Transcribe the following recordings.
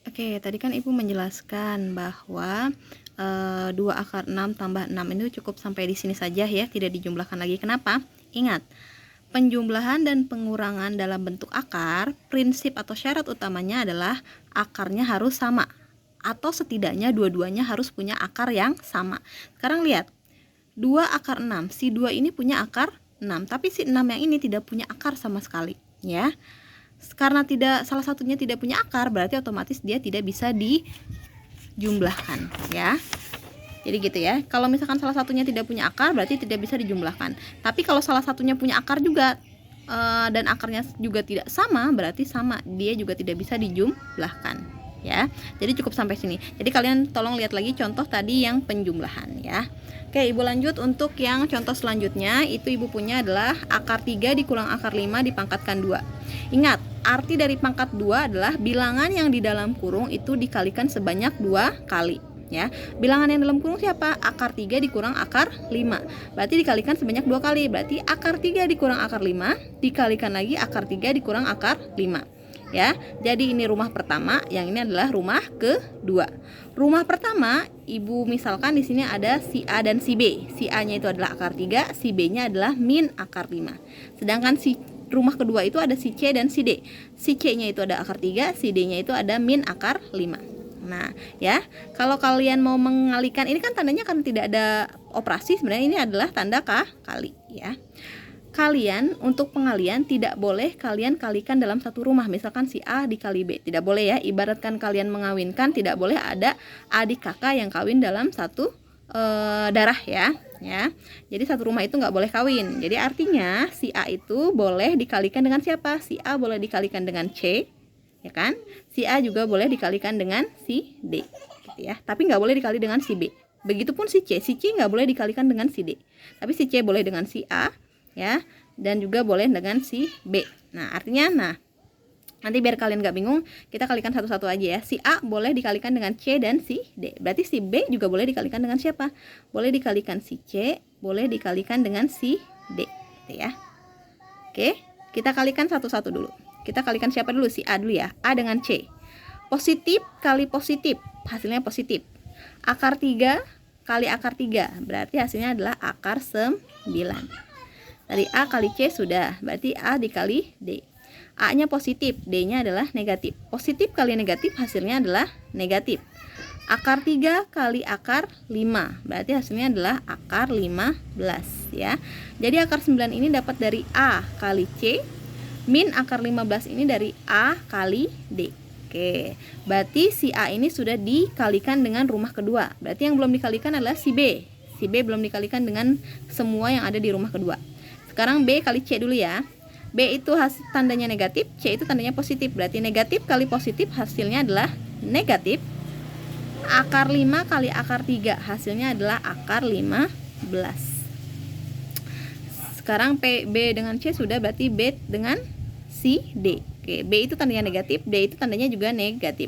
Oke, tadi kan Ibu menjelaskan bahwa 2 akar 6 tambah 6 itu cukup sampai di sini saja ya, tidak dijumlahkan lagi. Kenapa? Ingat, penjumlahan dan pengurangan dalam bentuk akar, prinsip atau syarat utamanya adalah akarnya harus sama, atau setidaknya dua-duanya harus punya akar yang sama. Sekarang lihat, 2 akar 6, si 2 ini punya akar 6, tapi si 6 yang ini tidak punya akar sama sekali, ya. Karena salah satunya tidak punya akar, berarti otomatis dia tidak bisa dijumlahkan, ya. Jadi gitu ya. Kalau misalkan salah satunya tidak punya akar, berarti tidak bisa dijumlahkan. Tapi kalau salah satunya punya akar juga dan akarnya juga tidak sama, berarti sama, dia juga tidak bisa dijumlahkan, ya. Jadi cukup sampai sini. Jadi kalian tolong lihat lagi contoh tadi yang penjumlahan, ya. Oke, Ibu lanjut untuk yang contoh selanjutnya. Itu Ibu punya adalah akar 3 dikurang akar 5 dipangkatkan 2. Ingat, arti dari pangkat 2 adalah bilangan yang di dalam kurung itu dikalikan sebanyak 2 kali, ya. Bilangan yang dalam kurung siapa? Akar 3 dikurang akar 5. Berarti dikalikan sebanyak 2 kali. Berarti akar 3 dikurang akar 5 dikalikan lagi akar 3 dikurang akar 5. Ya, jadi ini rumah pertama, yang ini adalah rumah kedua. Rumah pertama, Ibu misalkan di sini ada si A dan si B. Si A-nya itu adalah akar 3, si B-nya adalah min akar 5. Sedangkan si rumah kedua itu ada si C dan si D. Si C-nya itu ada akar 3, si D-nya itu ada min akar 5. Nah, ya, kalau kalian mau mengalikan, ini kan tandanya kan tidak ada operasi, sebenarnya ini adalah tanda kali, ya. Kalian untuk pengalian tidak boleh kalian kalikan dalam satu rumah. Misalkan si A dikali B, tidak boleh ya. Ibaratkan kalian mengawinkan, tidak boleh ada adik kakak yang kawin dalam satu darah ya. Jadi satu rumah itu nggak boleh kawin. Jadi artinya si A itu boleh dikalikan dengan siapa? Si A boleh dikalikan dengan C, ya kan? Si A juga boleh dikalikan dengan si D, gitu ya. Tapi nggak boleh dikali dengan si B. Begitupun si C nggak boleh dikalikan dengan si D. Tapi si C boleh dengan si A, ya, dan juga boleh dengan si B. Nah, artinya, nanti biar kalian gak bingung, kita kalikan satu-satu aja ya. Si A boleh dikalikan dengan C dan si D. Berarti si B juga boleh dikalikan dengan siapa? Boleh dikalikan si C, boleh dikalikan dengan si D, gitu ya. Oke, kita kalikan satu-satu dulu. Kita kalikan siapa dulu? Si A dulu ya. A dengan C. Positif kali positif, hasilnya positif. Akar 3 kali akar 3, berarti hasilnya adalah akar 9. Dari A kali C sudah, berarti A dikali D. A-nya positif, D-nya adalah negatif. Positif kali negatif hasilnya adalah negatif. Akar 3 kali akar 5, berarti hasilnya adalah akar 15 ya. Jadi akar 9 ini dapat dari A kali C, min akar 15 ini dari A kali D. Oke, berarti si A ini sudah dikalikan dengan rumah kedua. Berarti yang belum dikalikan adalah si B. Si B belum dikalikan dengan semua yang ada di rumah kedua. Sekarang B kali C dulu ya. B itu tandanya negatif, C itu tandanya positif. Berarti negatif kali positif hasilnya adalah negatif. Akar 5 kali akar 3 hasilnya adalah akar 15. Sekarang B dengan C sudah, berarti B dengan si D. Oke, B itu tandanya negatif, D itu tandanya juga negatif.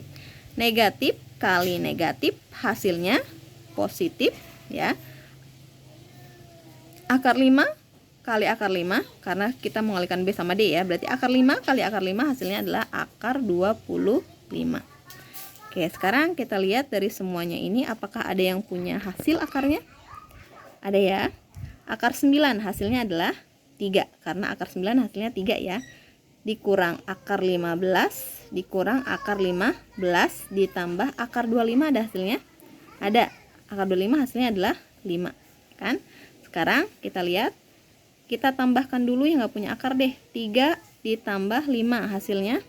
Negatif kali negatif hasilnya positif ya. Akar 5 kali akar 5, karena kita mengalihkan B sama D ya, berarti akar 5 kali akar 5 hasilnya adalah akar 25. Oke, sekarang kita lihat dari semuanya ini apakah ada yang punya hasil akarnya? Ada ya. Akar 9 hasilnya adalah 3, karena akar 9 hasilnya 3 ya. Dikurang akar 15 dikurang akar 15 ditambah akar 25 ada hasilnya? Ada. Akar 25 hasilnya adalah 5, kan? Sekarang kita lihat, kita tambahkan dulu yang nggak punya akar deh. 3 ditambah 5 hasilnya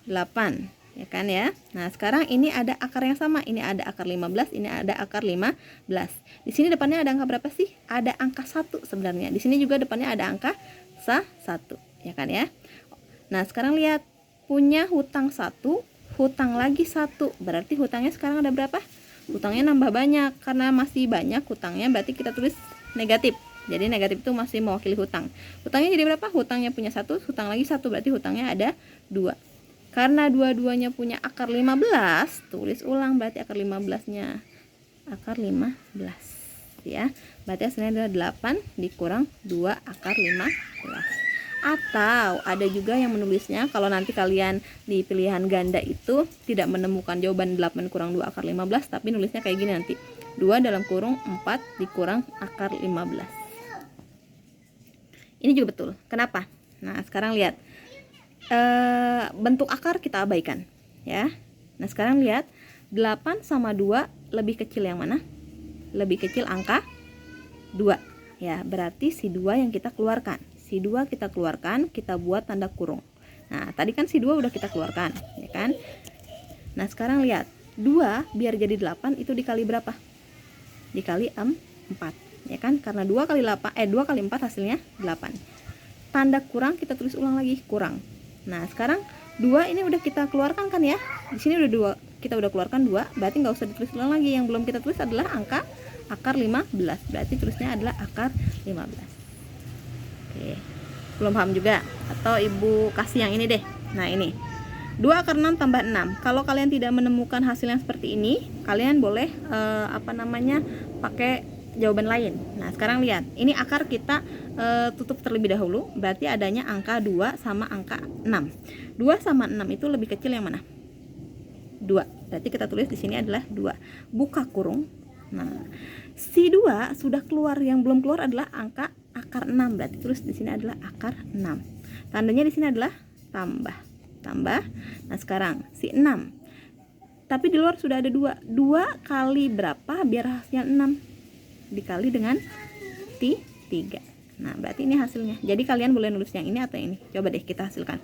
8, ya kan ya. Nah, sekarang ini ada akar yang sama. Ini ada akar 15, ini ada akar 15. Di sini depannya ada angka berapa sih? Ada angka 1 sebenarnya. Di sini juga depannya ada angka 1, ya kan ya. Nah, sekarang lihat, punya hutang 1, hutang lagi 1. Berarti hutangnya sekarang ada berapa? Hutangnya nambah banyak. Karena masih banyak hutangnya, berarti kita tulis negatif. Jadi negatif itu masih mewakili hutang. Hutangnya jadi berapa? Hutangnya punya 1, hutang lagi 1, berarti hutangnya ada 2. Karena dua-duanya punya akar 15, tulis ulang, berarti akar 15-nya akar 15 ya. Berarti hasilnya adalah 8 dikurang 2 akar 15. Atau ada juga yang menulisnya, kalau nanti kalian di pilihan ganda itu tidak menemukan jawaban 8 kurang 2 akar 15, tapi nulisnya kayak gini nanti, 2 dalam kurung 4 dikurang akar 15. Ini juga betul. Kenapa? Nah, sekarang lihat. Bentuk akar kita abaikan, ya. Nah, sekarang lihat, 8 sama 2 lebih kecil yang mana? Lebih kecil angka 2. Ya, berarti si 2 yang kita keluarkan. Si 2 kita keluarkan, kita buat tanda kurung. Nah, tadi kan si 2 udah kita keluarkan, ya kan? Nah, sekarang lihat, 2 biar jadi 8 itu dikali berapa? Dikali 4, ya kan? Karena 2 kali 4 hasilnya 8. Tanda kurang kita tulis ulang lagi, kurang. Nah, sekarang 2 ini udah kita keluarkan kan ya? Di sini udah 2, kita udah keluarkan 2, berarti nggak usah ditulis ulang lagi. Yang belum kita tulis adalah angka akar 15, berarti tulisnya adalah akar 15. Oke, belum paham juga? Atau ibu kasih yang ini deh. Nah, ini 2 akar 6 tambah 6. Kalau kalian tidak menemukan hasil yang seperti ini, kalian boleh pakai jawaban lain. Nah, sekarang lihat, ini akar kita tutup terlebih dahulu, berarti adanya angka 2 sama angka 6. 2 sama 6 itu lebih kecil yang mana? 2. Berarti kita tulis di sini adalah 2. Buka kurung. Nah, si 2 sudah keluar, yang belum keluar adalah angka akar 6, berarti tulis di sini adalah akar 6. Tandanya di sini adalah tambah. Nah, sekarang si 6. Tapi di luar sudah ada 2. 2 kali berapa biar hasilnya 6? Dikali dengan 3. Nah, berarti ini hasilnya. Jadi kalian boleh nulis yang ini atau yang ini. Coba deh kita hasilkan.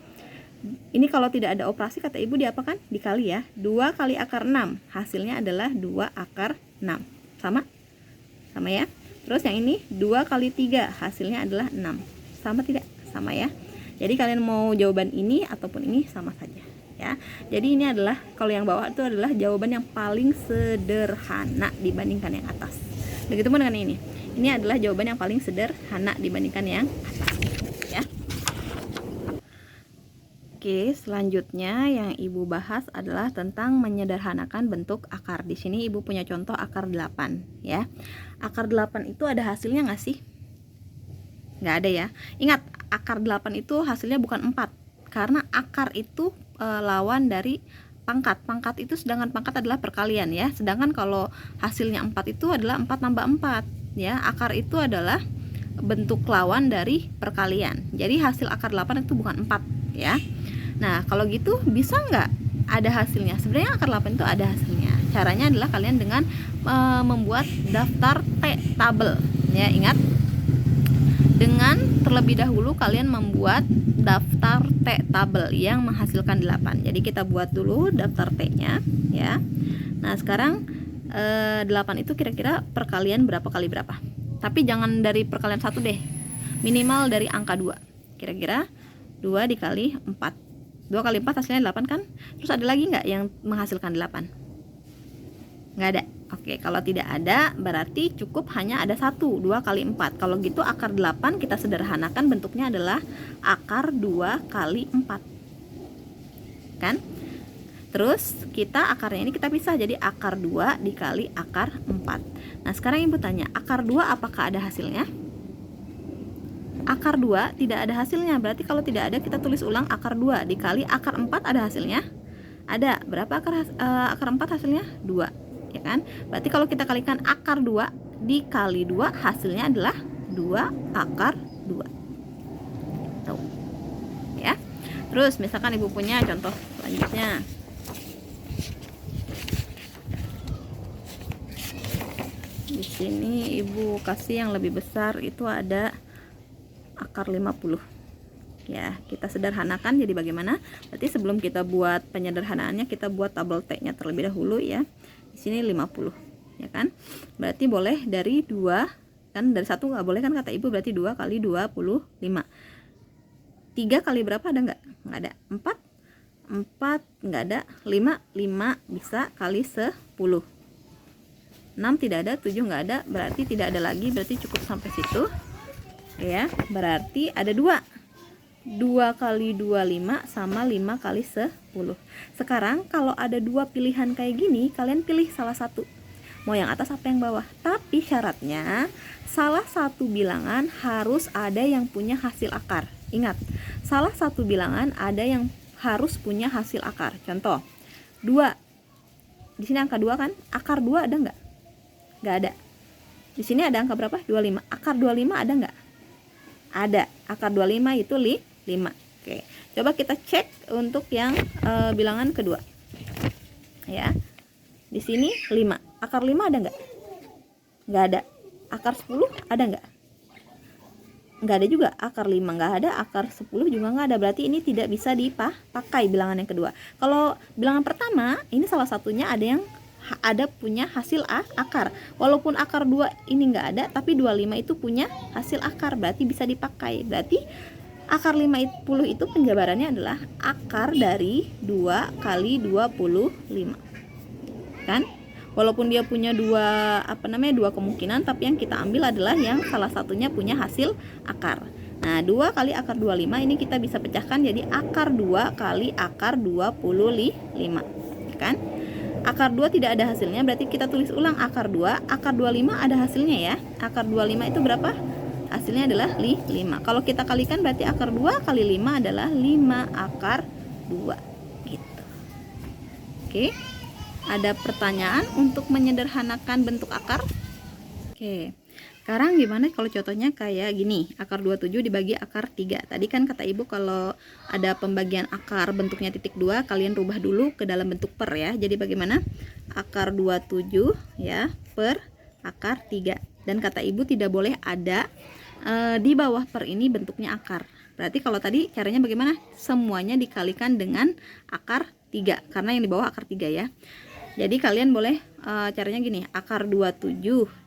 Ini kalau tidak ada operasi, kata ibu diapakan? Dikali ya. 2 kali akar 6, hasilnya adalah 2 akar 6. Sama ya. Terus yang ini 2 kali 3, hasilnya adalah 6. Sama tidak? Sama ya. Jadi kalian mau jawaban ini ataupun ini sama saja ya. Jadi ini adalah, kalau yang bawah itu adalah jawaban yang paling sederhana dibandingkan yang atas. Begitupun dengan ini. Ini adalah jawaban yang paling sederhana dibandingkan yang atas ya. Oke, selanjutnya yang ibu bahas adalah tentang menyederhanakan bentuk akar. Di sini ibu punya contoh akar 8 ya. Akar 8 itu ada hasilnya nggak sih? Nggak ada ya. Ingat, akar 8 itu hasilnya bukan 4, karena akar itu lawan dari pangkat. Pangkat itu, sedangkan pangkat adalah perkalian ya. Sedangkan kalau hasilnya 4 itu adalah 4 tambah 4 ya. Akar itu adalah bentuk lawan dari perkalian. Jadi hasil akar 8 itu bukan 4 ya. Nah, kalau gitu bisa nggak ada hasilnya? Sebenarnya akar 8 itu ada hasilnya. Caranya adalah kalian dengan membuat daftar tabel ya. Ingat, dengan terlebih dahulu kalian membuat daftar tabel yang menghasilkan 8. Jadi kita buat dulu daftar T-nya ya. Nah, sekarang 8 itu kira-kira perkalian berapa kali berapa? Tapi jangan dari perkalian 1 deh. Minimal dari angka 2. Kira-kira 2 dikali 4. 2 kali 4 hasilnya 8 kan? Terus ada lagi nggak yang menghasilkan 8? Nggak ada. Oke, kalau tidak ada berarti cukup hanya ada 1. 2 kali 4. Kalau gitu akar 8 kita sederhanakan, bentuknya adalah akar 2 kali 4 kan? Terus kita akarnya ini kita pisah, jadi akar 2 dikali akar 4. Nah, sekarang ibu tanya, akar 2 apakah ada hasilnya? Akar 2 tidak ada hasilnya, berarti kalau tidak ada kita tulis ulang akar 2 dikali akar 4 ada hasilnya? Ada. Berapa akar 4 hasilnya? 2 ya kan? Berarti kalau kita kalikan akar 2 dikali 2 hasilnya adalah 2 akar 2. Tuh. Ya. Terus misalkan ibu punya contoh selanjutnya. Di sini ibu kasih yang lebih besar, itu ada akar 50 ya. Kita sederhanakan jadi bagaimana? Berarti sebelum kita buat penyederhanaannya, kita buat tabel T-nya terlebih dahulu ya. Di sini 50 ya kan? Berarti boleh dari 2 kan, dari 1 nggak boleh kan kata ibu, berarti 2 kali 25. 3 kali berapa, ada nggak? Nggak ada. 4 nggak ada. 5 bisa kali 10. 6 tidak ada, 7 nggak ada, berarti tidak ada lagi, berarti cukup sampai situ ya. Berarti ada 2 kali 25 sama 5 kali 10. Sekarang kalau ada 2 pilihan kayak gini, kalian pilih salah satu, mau yang atas apa yang bawah. Tapi syaratnya salah satu bilangan harus ada yang punya hasil akar Ingat, salah satu bilangan ada yang harus punya hasil akar. Contoh, 2. Di sini angka 2 kan? Akar 2 ada nggak? Nggak ada. Di sini ada angka berapa? 25. Akar 25 ada nggak? Ada. Akar 25 itu 5. Oke. Coba kita cek untuk yang bilangan kedua. Ya. Di sini 5. Akar 5 ada nggak? Nggak ada. Akar 10 ada nggak? Nggak ada juga. Akar 5 nggak ada, akar 10 juga nggak ada. Berarti ini tidak bisa dipakai bilangan yang kedua. Kalau bilangan pertama, ini salah satunya ada punya hasil akar. Walaupun akar 2 ini nggak ada, tapi 25 itu punya hasil akar, berarti bisa dipakai. Berarti akar 50 itu penjabarannya adalah akar dari 2 kali 25. Kan? Walaupun dia punya dua kemungkinan, tapi yang kita ambil adalah yang salah satunya punya hasil akar. Nah, 2 kali akar 25 ini kita bisa pecahkan jadi akar 2 kali akar 25, kan? Akar 2 tidak ada hasilnya, berarti kita tulis ulang akar 2. Akar 25 ada hasilnya ya. Akar 25 itu berapa? Hasilnya adalah 5. Kalau kita kalikan berarti akar 2 kali 5 adalah 5 akar 2 gitu. Oke. Ada pertanyaan untuk menyederhanakan bentuk akar? Oke. Sekarang gimana kalau contohnya kayak gini, akar 27 dibagi akar 3. Tadi kan kata ibu kalau ada pembagian akar bentuknya titik 2, kalian rubah dulu ke dalam bentuk per ya. Jadi bagaimana? Akar 27 ya per akar 3. Dan kata ibu tidak boleh ada di bawah per ini bentuknya akar. Berarti kalau tadi caranya bagaimana? Semuanya dikalikan dengan akar 3, karena yang di bawah akar 3 ya. Jadi kalian boleh caranya gini, akar 27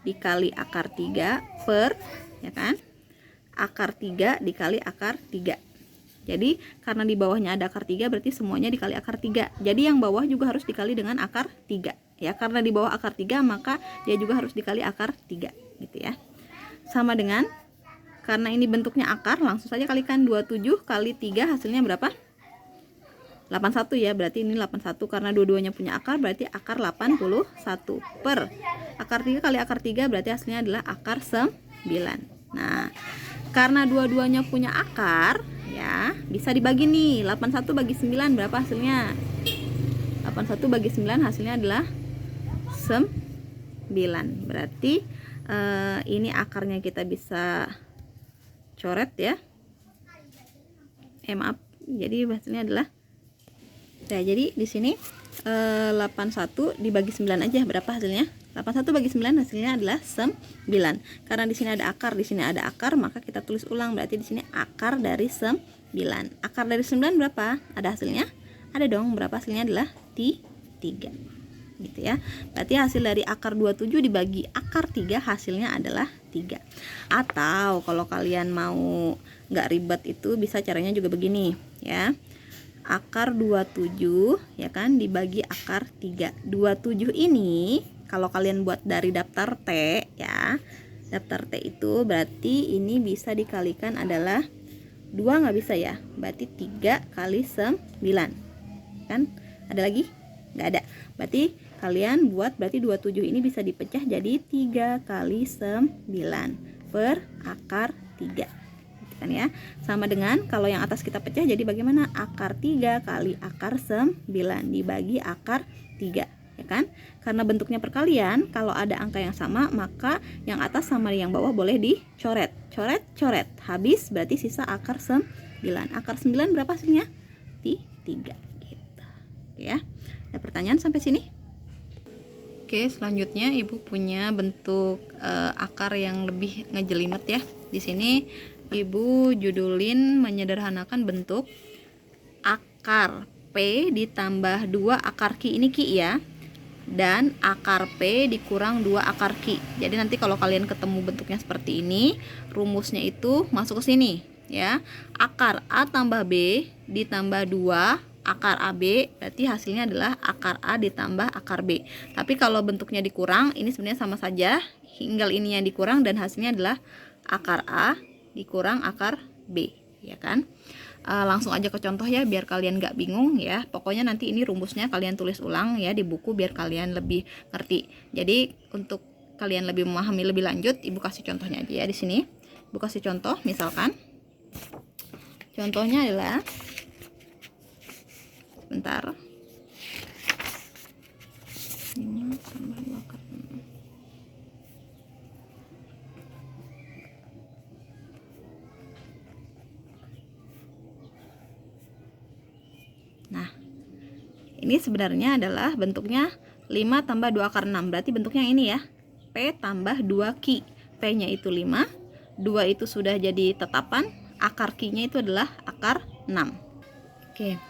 dikali akar 3 per, ya kan, akar 3 dikali akar 3. Jadi karena di bawahnya ada akar 3, berarti semuanya dikali akar 3. Jadi yang bawah juga harus dikali dengan akar 3 ya, karena di bawah akar 3 maka dia juga harus dikali akar 3 gitu ya. Sama dengan, karena ini bentuknya akar, langsung saja kalikan 27 kali 3 hasilnya berapa? 81 ya, berarti ini 81 karena dua-duanya punya akar, berarti akar 81 per akar 3 kali akar 3 berarti hasilnya adalah akar 9. Nah, karena dua-duanya punya akar ya, bisa dibagi nih. 81 bagi 9 berapa hasilnya? 81 bagi 9 hasilnya adalah 9. Berarti ini akarnya kita bisa coret ya. Maaf. Jadi hasilnya adalah, nah, jadi di sini 81 dibagi 9 aja berapa hasilnya? 81 bagi 9 hasilnya adalah 9. Karena di sini ada akar, di sini ada akar, maka kita tulis ulang, berarti di sini akar dari 9. Akar dari 9 berapa? Ada hasilnya? Ada dong, berapa hasilnya adalah 3. Gitu ya. Berarti hasil dari akar 27 dibagi akar 3 hasilnya adalah 3. Atau kalau kalian mau nggak ribet itu bisa caranya juga begini ya. Akar 27 ya kan dibagi akar 3. 27 ini kalau kalian buat dari daftar T ya, daftar T itu berarti ini bisa dikalikan adalah 2, nggak bisa ya, berarti 3 kali 9 kan. Ada lagi? Nggak ada. Berarti kalian buat, berarti 27 ini bisa dipecah jadi 3 kali 9 per akar 3 kan ya. Sama dengan kalau yang atas kita pecah, jadi bagaimana? Akar 3 kali akar 9 dibagi akar 3 ya kan. Karena bentuknya perkalian, kalau ada angka yang sama maka yang atas sama yang bawah boleh dicoret. Coret. Habis berarti sisa akar 9. Akar 9 berapa hasilnya? 3 gitu. Oke ya. Ada pertanyaan sampai sini? Oke, selanjutnya ibu punya bentuk akar yang lebih ngejelimet ya. Di sini ibu judulin menyederhanakan bentuk akar P ditambah 2 akar Q, ini Q ya, dan akar P dikurang 2 akar Q. Jadi nanti kalau kalian ketemu bentuknya seperti ini, rumusnya itu masuk ke sini ya. Akar A tambah B ditambah 2 akar AB, berarti hasilnya adalah akar A ditambah akar B. Tapi kalau bentuknya dikurang, ini sebenarnya sama saja, tinggal ini yang dikurang dan hasilnya adalah akar A dikurang akar B ya kan. Langsung aja ke contoh ya biar kalian gak bingung ya. Pokoknya nanti ini rumusnya kalian tulis ulang ya di buku biar kalian lebih ngerti. Jadi untuk kalian lebih memahami lebih lanjut, ibu kasih contohnya aja ya di sini. Ibu kasih contoh, misalkan Contohnya adalah, bentar, 5 tambah 2 akar 6. Nah, ini sebenarnya adalah bentuknya 5 tambah 2 akar 6. Berarti bentuknya ini ya, P tambah 2Q. P-nya itu 5, 2 itu sudah jadi tetapan, akar Q-nya itu adalah akar 6. Oke.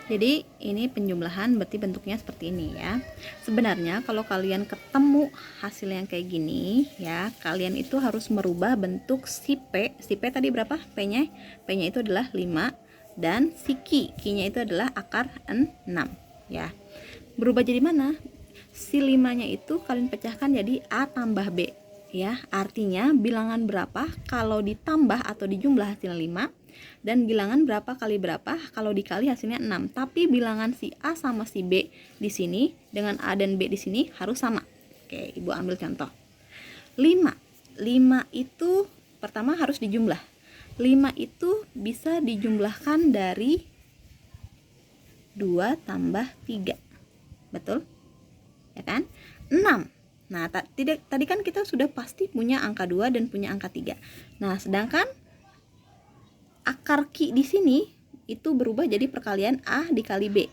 Jadi ini penjumlahan, berarti bentuknya seperti ini ya. Sebenarnya kalau kalian ketemu hasil yang kayak gini ya, kalian itu harus merubah bentuk si P. Si P tadi berapa? P-nya itu adalah 5, dan si Q-nya itu adalah akar 6 ya. Berubah jadi mana? Si 5-nya itu kalian pecahkan jadi A tambah B ya. Artinya bilangan berapa kalau ditambah atau dijumlah hasilnya 5, dan bilangan berapa kali berapa kalau dikali hasilnya 6. Tapi bilangan si A sama si B di sini dengan A dan B di sini harus sama. Oke, Ibu ambil contoh. 5 itu pertama harus dijumlah. 5 itu bisa dijumlahkan dari 2 tambah 3. Betul? Ya kan? 6. Nah, tadi kan kita sudah pasti punya angka 2 dan punya angka 3. Nah, sedangkan akar Q di sini itu berubah jadi perkalian A dikali B.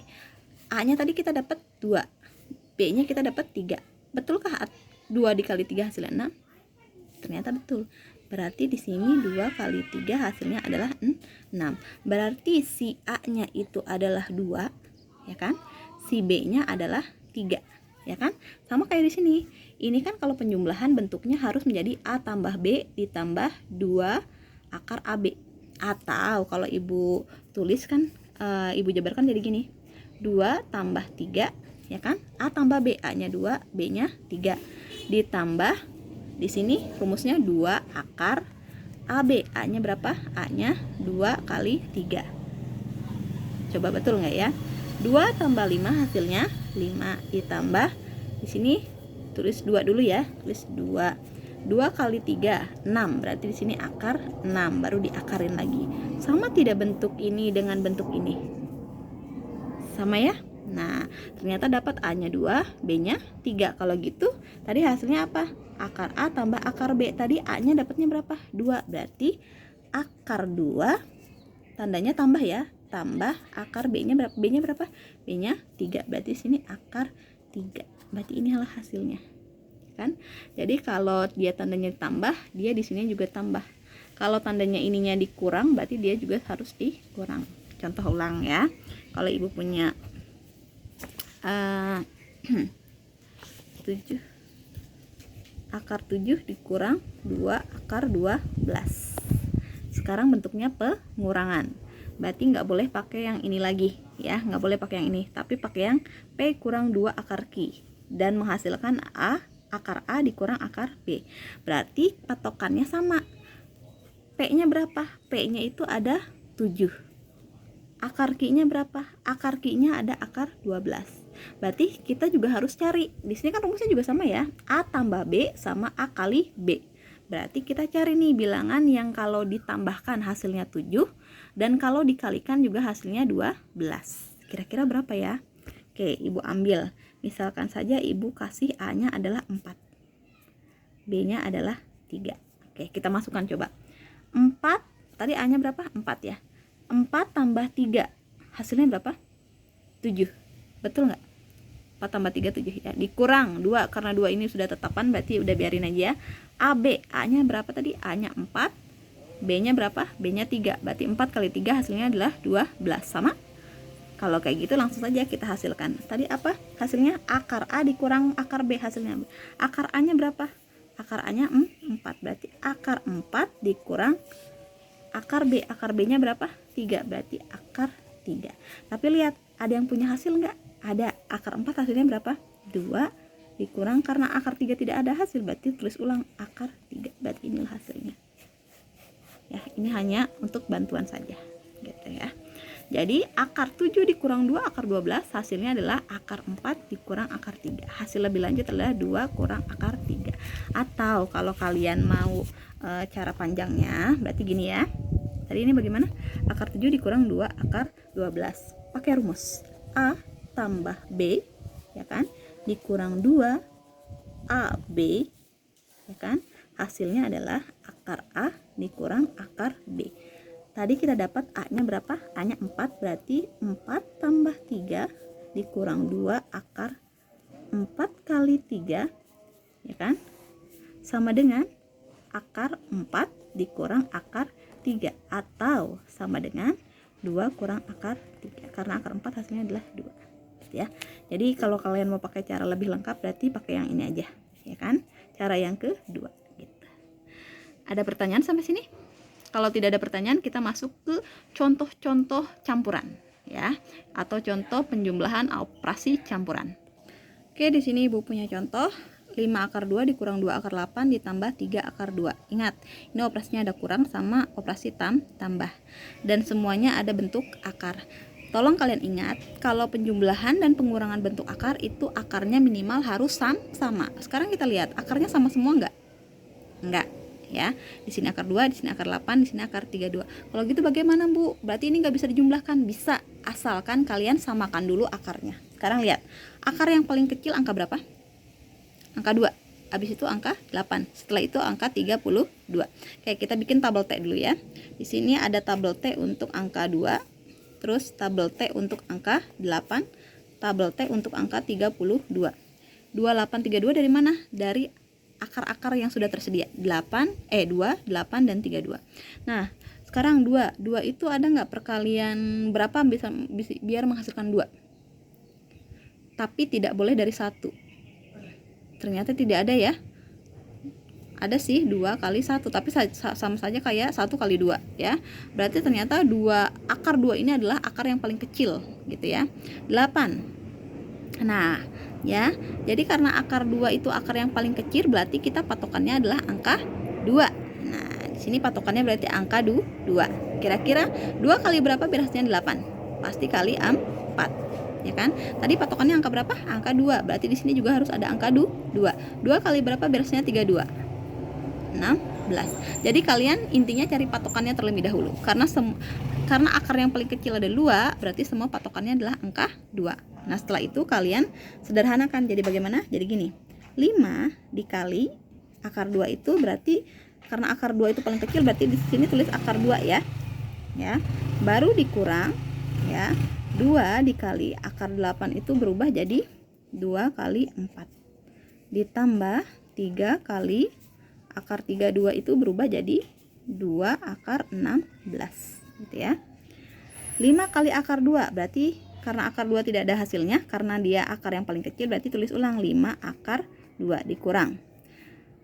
A-nya tadi kita dapat 2, B-nya kita dapat 3. Betulkah 2 dikali 3 hasilnya 6? Ternyata betul. Berarti di sini 2 kali 3 hasilnya adalah 6. Berarti si A-nya itu adalah 2, ya kan? Si B-nya adalah 3, ya kan? Sama kayak di sini. Ini kan kalau penjumlahan bentuknya harus menjadi A tambah B ditambah 2 akar AB. Atau kalau Ibu tulis kan, Ibu jabarkan jadi gini, 2 tambah 3, ya kan? A tambah B, A-nya 2, B-nya 3, ditambah di sini rumusnya 2 akar AB. A-nya berapa? A-nya 2 kali 3. Coba betul nggak ya? 2 tambah 5 hasilnya 5, ditambah di sini tulis 2 dulu ya, tulis 2. 2 kali 3 6, berarti di sini akar 6, baru diakarin lagi. Sama tidak bentuk ini dengan bentuk ini? Sama ya? Nah, ternyata dapat A-nya 2, B-nya 3. Kalau gitu, tadi hasilnya apa? Akar A tambah akar B. Tadi A-nya dapatnya berapa? 2. Berarti akar 2 tandanya tambah ya. Tambah akar B-nya berapa? B-nya berapa? B-nya 3. Berarti di sini akar 3. Berarti inilah hasilnya. Kan? Jadi kalau dia tandanya tambah, dia di sini juga tambah. Kalau tandanya ininya dikurang, berarti dia juga harus dikurang. Contoh ulang ya. Kalau Ibu punya 7, akar 7 dikurang 2 akar 12. Sekarang bentuknya pengurangan. Berarti nggak boleh pakai yang ini lagi ya, nggak boleh pakai yang ini, tapi pakai yang P kurang 2 akar Q dan menghasilkan akar A dikurang akar B. Berarti patokannya sama. P-nya berapa? P-nya itu ada 7. Akar Q-nya berapa? Akar Q-nya ada akar 12. Berarti kita juga harus cari. Di sini kan rumusnya juga sama ya. A tambah B sama A kali B. Berarti kita cari nih bilangan yang kalau ditambahkan hasilnya 7 dan kalau dikalikan juga hasilnya 12. Kira-kira berapa ya? Oke, Ibu ambil. Misalkan saja Ibu kasih A-nya adalah 4, B-nya adalah 3. Oke, kita masukkan coba. 4, tadi A-nya berapa? 4 ya. 4 tambah 3, hasilnya berapa? 7. Betul nggak? 4 tambah 3, 7 ya. Dikurang 2, karena 2 ini sudah tetapan, berarti udah biarin aja ya. AB, A-nya berapa tadi? A-nya 4, B-nya berapa? B-nya 3. Berarti 4 kali 3 hasilnya adalah 12. Sama? Kalau kayak gitu langsung saja kita hasilkan. Tadi apa hasilnya? Akar A dikurang akar B hasilnya. Akar A-nya berapa? Akar A-nya 4. Berarti akar 4 dikurang akar B. Akar B-nya berapa? 3. Berarti akar 3. Tapi lihat, ada yang punya hasil nggak? Ada. Akar 4 hasilnya berapa? 2 dikurang, karena akar 3 tidak ada hasil, berarti tulis ulang akar 3. Berarti inilah hasilnya. Ya, ini hanya untuk bantuan saja. Gitu ya. Jadi akar 7 dikurang 2 akar 12 hasilnya adalah akar 4 dikurang akar 3. Hasil lebih lanjut adalah 2 kurang akar 3. Atau kalau kalian mau cara panjangnya, berarti gini ya. Tadi ini bagaimana? Akar 7 dikurang 2 akar 12. Pakai rumus A tambah B, ya kan, dikurang 2 AB, ya kan. Hasilnya adalah akar A dikurang akar B. Tadi kita dapat A-nya berapa? A-nya 4, berarti 4 tambah 3 dikurang 2 akar 4 kali 3, ya kan, sama dengan akar 4 dikurang akar 3, atau sama dengan 2 kurang akar 3, karena akar 4 hasilnya adalah 2, gitu ya. Jadi kalau kalian mau pakai cara lebih lengkap berarti pakai yang ini aja, ya kan, cara yang kedua gitu. Ada pertanyaan sampai sini? Kalau tidak ada pertanyaan, kita masuk ke contoh-contoh campuran, ya, atau contoh penjumlahan operasi campuran. Oke, di sini Ibu punya contoh 5 akar 2 dikurang 2 akar 8 ditambah 3 akar 2. Ingat, ini operasinya ada kurang sama operasi tambah. Dan semuanya ada bentuk akar. Tolong kalian ingat, kalau penjumlahan dan pengurangan bentuk akar itu akarnya minimal harus sama. Sekarang kita lihat, akarnya sama semua enggak? Enggak, ya. Di sini akar 2, di sini akar 8, di sini akar 32. Kalau gitu bagaimana, Bu? Berarti ini nggak bisa dijumlahkan. Bisa, asalkan kalian samakan dulu akarnya. Sekarang lihat, akar yang paling kecil angka berapa? Angka 2. Habis itu angka 8. Setelah itu angka 32. Oke, kita bikin tabel T dulu ya. Di sini ada tabel T untuk angka 2, terus tabel T untuk angka 8, tabel T untuk angka 32. 2832 dari mana? Dari akar-akar yang sudah tersedia. 2, 8 dan 32. Nah, sekarang 2 itu ada nggak perkalian berapa bisa biar menghasilkan 2? Tapi tidak boleh dari 1. Ternyata tidak ada ya. Ada sih 2 kali 1, tapi sama saja kayak 1 kali 2 ya. Berarti ternyata akar 2 ini adalah akar yang paling kecil gitu ya. 8. Nah, ya. Jadi karena akar 2 itu akar yang paling kecil, berarti kita patokannya adalah angka 2. Nah, di sini patokannya berarti angka 2. Kira-kira 2 kali berapa biar hasilnya 8? Pasti kali 4. Ya kan? Tadi patokannya angka berapa? Angka 2. Berarti di sini juga harus ada angka 2. 2 kali berapa biar hasilnya 32? 16. Jadi kalian intinya cari patokannya terlebih dahulu. Karena akar yang paling kecil ada 2, berarti semua patokannya adalah angka 2. Nah, setelah itu kalian sederhanakan. Jadi bagaimana? Jadi gini. 5 dikali akar 2 itu berarti karena akar 2 itu paling kecil, berarti di sini tulis akar 2 ya. Ya. Baru dikurang ya. 2 dikali akar 8 itu berubah jadi 2 kali 4. Ditambah 3 kali akar 32 itu berubah jadi 2 akar 16 gitu ya. 5 kali akar 2 berarti karena akar 2 tidak ada hasilnya, karena dia akar yang paling kecil, berarti tulis ulang 5 akar 2 dikurang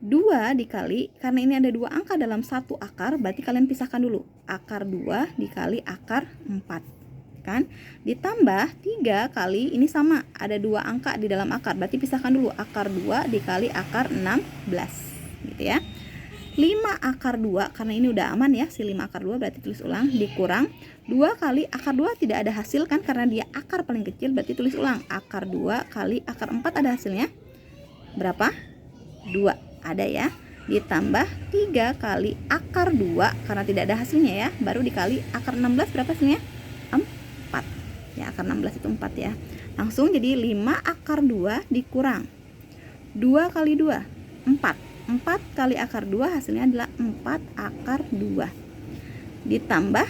2 dikali, karena ini ada 2 angka dalam satu akar, berarti kalian pisahkan dulu. Akar 2 dikali akar 4 kan, ditambah 3 kali, ini sama ada 2 angka di dalam akar, berarti pisahkan dulu. Akar 2 dikali akar 16 gitu ya. 5 akar 2, karena ini udah aman ya, si 5 akar 2 berarti tulis ulang, dikurang 2 kali akar 2 tidak ada hasil kan, karena dia akar paling kecil, berarti tulis ulang. Akar 2 kali akar 4 ada hasilnya berapa? 2 ada ya. Ditambah 3 kali akar 2, karena tidak ada hasilnya ya, baru dikali akar 16 berapa hasilnya? 4 ya, akar 16 itu 4 ya. Langsung jadi 5 akar 2 dikurang 2 kali 2 4 kali akar 2 hasilnya adalah 4 akar 2. Ditambah,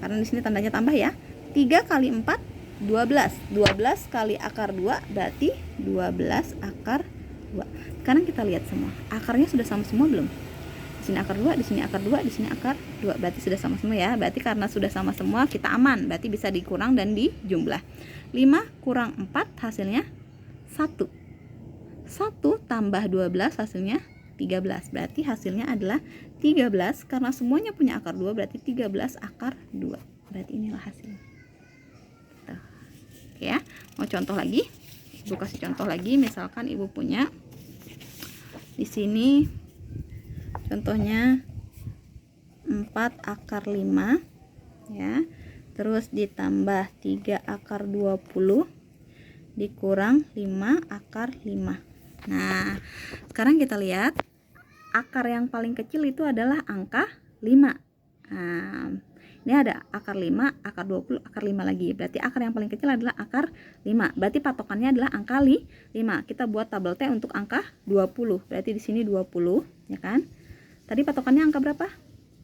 karena di sini tandanya tambah ya, 3 kali 4 12. 12 kali akar 2 berarti 12 akar 2. Sekarang kita lihat semua. Akarnya sudah sama semua belum? Di sini akar 2, di sini akar 2, di sini akar 2. Berarti sudah sama semua ya. Berarti karena sudah sama semua kita aman. Berarti bisa dikurang dan dijumlah. 5 kurang 4 hasilnya 1. 1 tambah 12 hasilnya 13. Berarti hasilnya adalah 13, karena semuanya punya akar 2, berarti 13 akar 2. Berarti inilah hasilnya. Tuh. Oke ya. Mau contoh lagi? Ibu kasih contoh lagi. Misalkan Ibu punya di sini contohnya 4 akar 5 ya. Terus ditambah 3 akar 20 dikurang 5 akar 5. Nah, sekarang kita lihat akar yang paling kecil itu adalah angka 5. Nah, ini ada akar 5, akar 20, akar 5 lagi. Berarti akar yang paling kecil adalah akar 5. Berarti patokannya adalah angka 5. Kita buat tabel T untuk angka 20. Berarti di sini 20, ya kan? Tadi patokannya angka berapa?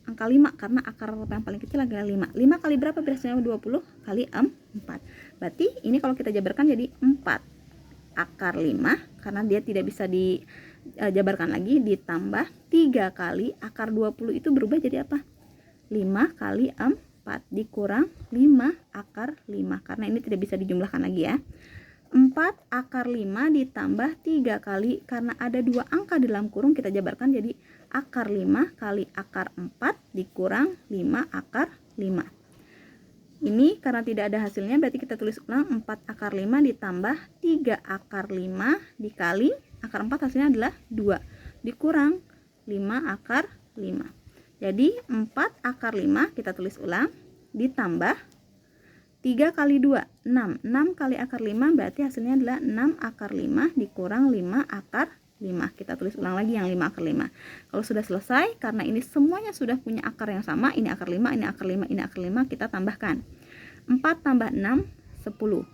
Angka 5, karena akar yang paling kecil adalah 5. 5 kali berapa biasanya? 20 kali 4. Berarti ini kalau kita jabarkan jadi 4 akar 5, karena dia tidak bisa dijabarkan lagi, ditambah 3 kali akar 20 itu berubah jadi apa? 5 kali 4 dikurang 5 akar 5, karena ini tidak bisa dijumlahkan lagi ya. 4 akar 5 ditambah 3 kali, karena ada 2 angka di dalam kurung, kita jabarkan jadi akar 5 kali akar 4 dikurang 5 akar 5. Ini karena tidak ada hasilnya, berarti kita tulis ulang 4 akar 5 ditambah 3 akar 5 dikali akar 4, hasilnya adalah 2 dikurang 5 akar 5. Jadi 4 akar 5 kita tulis ulang ditambah 3 kali 2, 6. 6 kali akar 5 berarti hasilnya adalah 6 akar 5 dikurang 5 akar 5. Kita tulis ulang lagi yang 5 akar 5. Kalau sudah selesai, karena ini semuanya sudah punya akar yang sama, ini akar 5, ini akar 5, ini akar 5, kita tambahkan. 4 tambah 6, 10.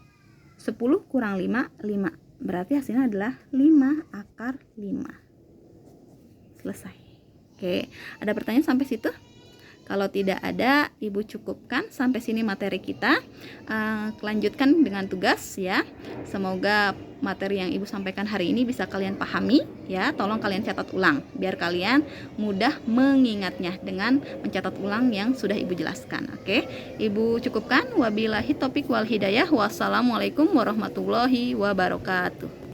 10 kurang 5, 5. Berarti hasilnya adalah 5 akar 5. Selesai. Oke, ada pertanyaan sampai situ? Kalau tidak ada, Ibu cukupkan sampai sini materi kita. Lanjutkan dengan tugas ya. Semoga materi yang Ibu sampaikan hari ini bisa kalian pahami ya. Tolong kalian catat ulang biar kalian mudah mengingatnya dengan mencatat ulang yang sudah Ibu jelaskan. Oke, Ibu cukupkan. Wabillahi taufiq wal hidayah. Wassalamualaikum warahmatullahi wabarakatuh.